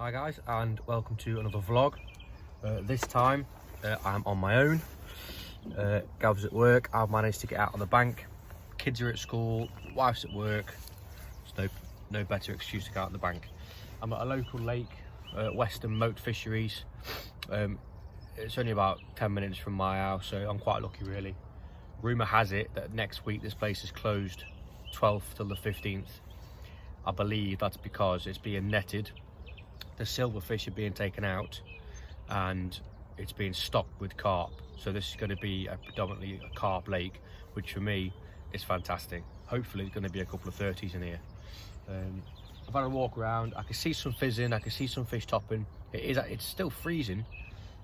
Hi guys, and welcome to another vlog. This time I'm on my own. Gav's at work. I've managed to get out on the bank. Kids are at school, wife's at work. There's no better excuse to go out on the bank. I'm at a local lake, Weston Moat Fisheries. It's only about 10 minutes from my house, so I'm quite lucky really. Rumour has it that next week this place is closed 12th till the 15th. I believe that's because it's being netted. The silverfish are being taken out and it's being stocked with carp. So this is going to be predominantly a carp lake, which for me is fantastic. Hopefully there's going to be a couple of 30s in here. I've had a walk around. I can see some fizzing, I can see some fish topping. It's still freezing.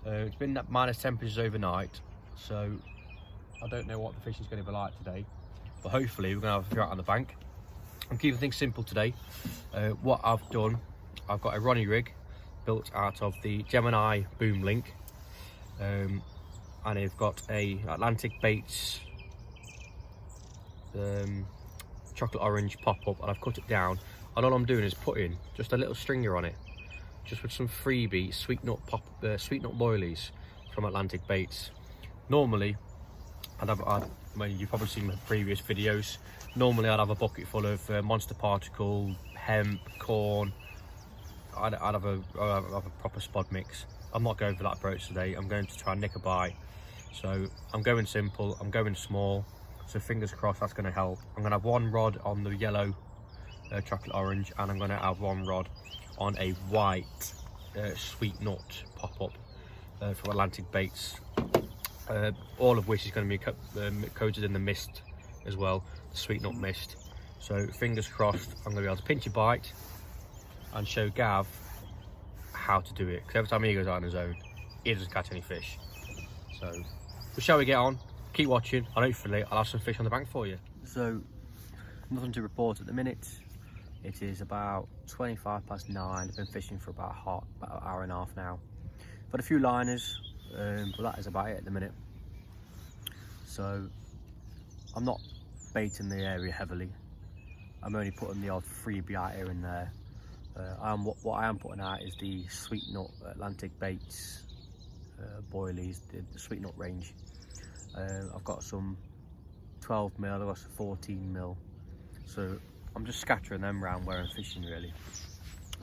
It's been at minus temperatures overnight, so I don't know what the fish is going to be like today, but hopefully we're going to have a few out on the bank. I'm keeping things simple today. What I've done, I've got a Ronnie rig built out of the Gemini boom link, and I've got a Atlantic Baits chocolate orange pop-up, and I've cut it down, and all I'm doing is putting just a little stringer on it, just with some freebie sweet nut boilies from Atlantic Baits. Normally you've probably seen my previous videos, normally I'd have a bucket full of monster particle, hemp, corn. I'd have a proper spod mix. I'm not going for that approach today. I'm going to try and nick a bite. So I'm going simple, I'm going small, so fingers crossed that's going to help. I'm going to have one rod on the yellow chocolate orange, and I'm going to have one rod on a white sweet nut pop-up from Atlantic Baits, all of which is going to be coated in the mist as well, the sweet nut mist. So fingers crossed I'm going to be able to pinch a bite and show Gav how to do it, because every time he goes out on his own he doesn't catch any fish. So shall we get on? Keep watching, and hopefully I'll have some fish on the bank for you. So nothing to report at the minute. It is about 25 past 9. I've been fishing for about an hour and a half now. Got a few liners, but that is about it at the minute. So I'm not baiting the area heavily. I'm only putting the odd freebie out here and there. What I am putting out is the sweet nut Atlantic Baits boilies, the sweet nut range. I've got some 12mm, I've got some 14mm. So I'm just scattering them around where I'm fishing really.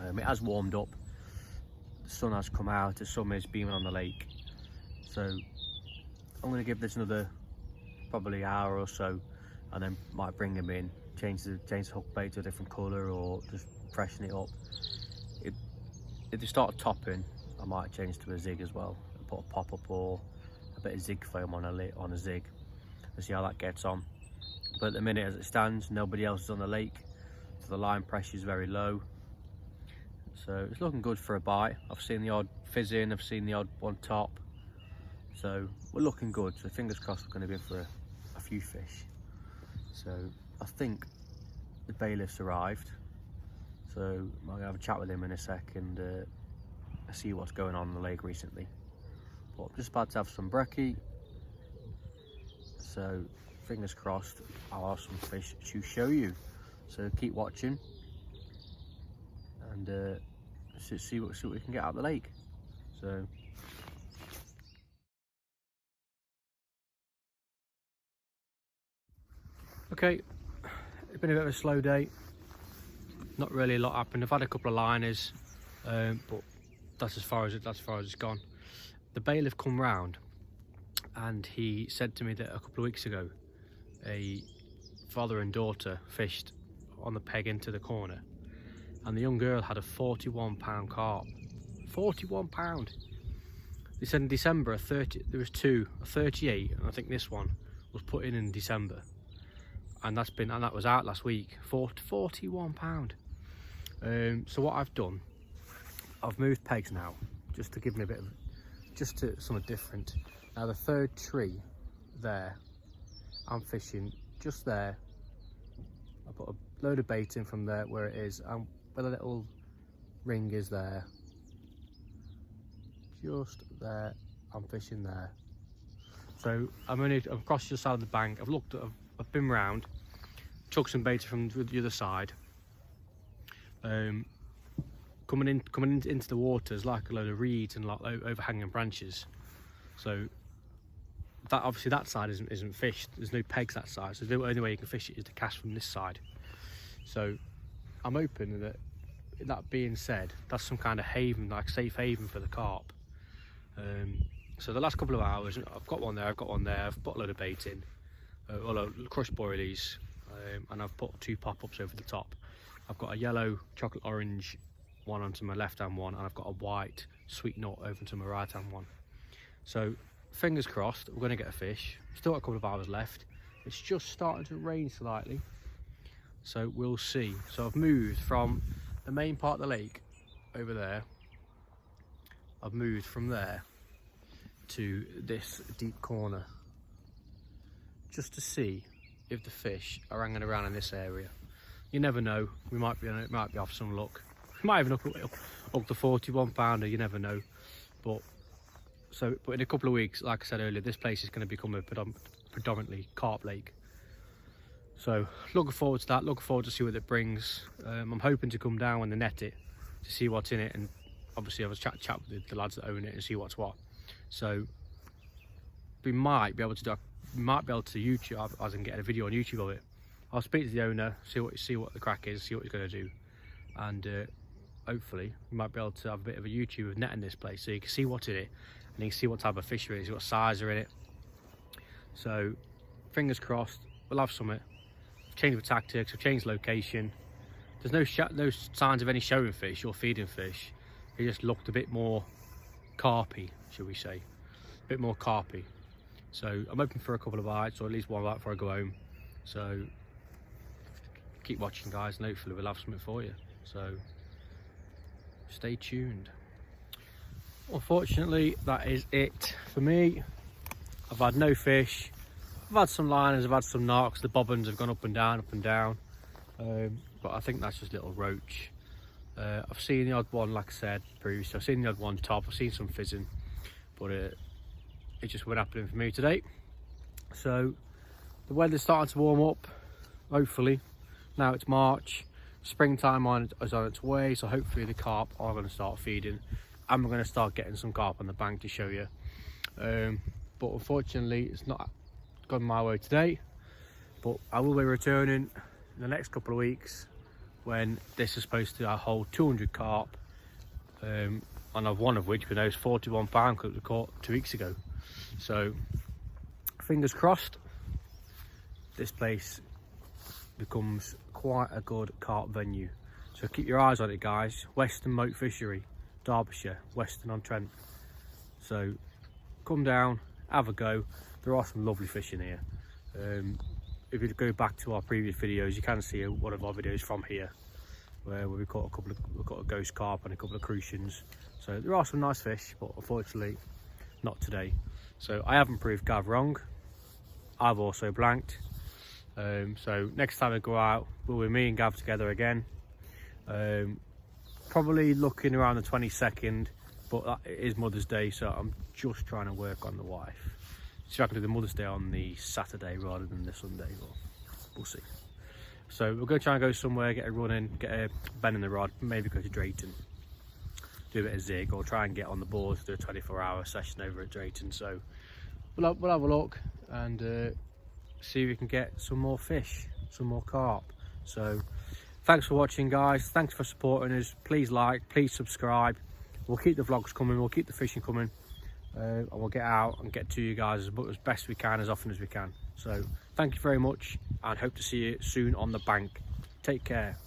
It has warmed up, the sun has come out, the sun is beaming on the lake. So I'm going to give this another probably hour or so, and then might bring them in, change the hook bait to a different colour, or just freshen it up. If they start topping, I might change to a zig as well, and put a pop-up or a bit of zig foam on a zig, and see how that gets on. But at the minute as it stands, nobody else is on the lake, so the line pressure is very low, so it's looking good for a bite. I've seen the odd fizz in, I've seen the odd one top, so we're looking good. So fingers crossed we're going to be in for a few fish. So I think the bailiff's arrived, so I'm going to have a chat with him in a sec and see what's going on in the lake recently. But I'm just about to have some brekkie, so fingers crossed I'll have some fish to show you. So keep watching and see what we can get out of the lake. So okay, it's been a bit of a slow day, not really a lot happened. I've had a couple of liners, but that's as far as it's gone. The bailiff come round and he said to me that a couple of weeks ago a father and daughter fished on the peg into the corner, and the young girl had a 41-pound carp. 41 pound. They said in December there was two, a 38, and I think this one was put in December, and that was out last week. 41 pound. So what I've done, I've moved pegs now just to give me a bit of something different. Now the third tree there, I'm fishing just there. I put a load of bait in from there where it is, and where the little ring is there, just there, I'm fishing there. So I'm across the side of the bank. I've been round, took some bait from the other side, coming into the water, there's like a load of reeds and like overhanging branches. So that obviously that side isn't fished. There's no pegs that side, so the only way you can fish it is to cast from this side. So I'm hoping that, that being said, that's some kind of haven, like safe haven for the carp. So the last couple of hours, I've got one there, I've put a load of bait in, crushed boilies, and I've put 2 pop-ups over the top. I've got a yellow chocolate orange one onto my left hand one, and I've got a white sweet nut over to my right hand one. So fingers crossed we're going to get a fish. Still got a couple of hours left. It's just starting to rain slightly, so we'll see. So I've moved from the main part of the lake over there. I've moved from there to this deep corner just to see if the fish are hanging around in this area. You never know, we might be off some luck. We might even up to 41 pounder, you never know. But in a couple of weeks, like I said earlier, this place is going to become a predominantly carp lake. So looking forward to that, looking forward to see what it brings. I'm hoping to come down when they net it to see what's in it, and obviously I was chat with the lads that own it and see what's what. So we might be able to YouTube, as in get a video on YouTube of it. I'll speak to the owner, see what the crack is, see what he's going to do, and hopefully we might be able to have a bit of a YouTube of netting this place, so you can see what's in it and you can see what type of fish it is, what size are in it. So fingers crossed, we'll have something. I've changed the tactics, I've changed location. There's no signs of any showing fish or feeding fish. It just looked a bit more carpy, should we say, a bit more carpy. So I'm hoping for a couple of bites, or at least one bite before I go home. So keep watching, guys, and hopefully we'll have something for you. So stay tuned. Unfortunately, that is it for me. I've had no fish. I've had some liners, I've had some narks. The bobbins have gone up and down, but I think that's just little roach. I've seen the odd one, like I said previously, I've seen the odd one top, I've seen some fizzing, but it just wasn't happening for me today. So the weather's starting to warm up, hopefully. Now it's March, springtime is on its way, so hopefully the carp are going to start feeding, and we're going to start getting some carp on the bank to show you. But unfortunately it's not gone my way today, but I will be returning in the next couple of weeks, when this is supposed to hold 200 carp, and I've one of which we know is 41 pound because it was caught 2 weeks ago. So fingers crossed this place becomes quite a good carp venue. So keep your eyes on it, guys. Weston Moat Fishery, Derbyshire, Weston-on-Trent. So come down, have a go. There are some lovely fish in here. If you go back to our previous videos, you can see one of our videos from here, where we caught a ghost carp and a couple of crucians. So there are some nice fish, but unfortunately not today. So I haven't proved Gav wrong. I've also blanked. So next time I go out, we'll be me and Gav together again. Probably looking around the 22nd, but it is Mother's Day, so I'm just trying to work on the wife. See if I can do the Mother's Day on the Saturday rather than the Sunday, but we'll see. So we're going to try and go somewhere, get a run in, get a bend in the rod, maybe go to Drayton, do a bit of zig, or try and get on the boards, do a 24-hour session over at Drayton. So we'll have a look and see if we can get some more fish, some more carp. So thanks for watching, guys. Thanks for supporting us. Please like, please subscribe. We'll keep the vlogs coming, we'll keep the fishing coming. And we'll get out and get to you guys as best we can, as often as we can. So thank you very much, and hope to see you soon on the bank. Take care.